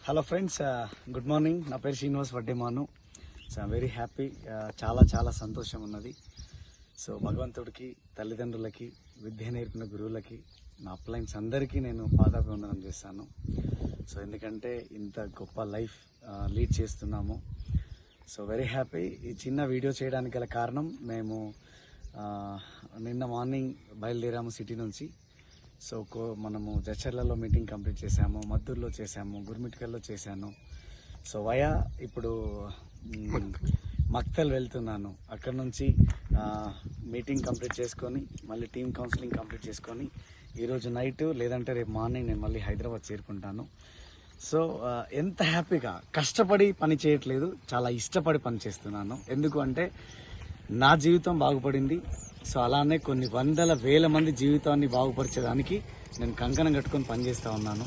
Hello friends, good morning. నా పేరు Srinivas Vaddemanu. So I'm very happy. చాలా సంతోషం ఉన్నది. సో భగవంతుడికి, తల్లిదండ్రులకి, విద్య నేర్పిన గురువులకి, నా అప్లైన్స్ అందరికీ నేను పాదాభివందనం చేస్తాను. సో ఎందుకంటే ఇంత గొప్ప లైఫ్ లీడ్ చేస్తున్నాము. So very happy. ఈ చిన్న వీడియో చేయడానికి గల కారణం, మేము నిన్న మార్నింగ్ బయలుదేరాము సిటీ నుంచి. సో మనము జడ్చర్లలో మీటింగ్ కంప్లీట్ చేశాము, మద్దూరులో చేశాము, గుర్మిట్కల్లో చేశాను. సో ఇప్పుడు మక్తల్ వెళ్తున్నాను. అక్కడ నుంచి మీటింగ్ కంప్లీట్ చేసుకొని మళ్ళీ టీమ్ కౌన్సిలింగ్ కంప్లీట్ చేసుకొని ఈరోజు నైట్ లేదంటే రేపు మార్నింగ్ నేను మళ్ళీ హైదరాబాద్ చేరుకుంటాను. సో ఎంత హ్యాపీగా, కష్టపడి పని చేయట్లేదు, చాలా ఇష్టపడి పని చేస్తున్నాను. ఎందుకు అంటే నా జీవితం బాగుపడింది. సో అలానే కొన్ని వందల వేల మంది జీవితాన్ని బాగుపరిచేదానికి నేను కంకణం కట్టుకొని పనిచేస్తూ ఉన్నాను.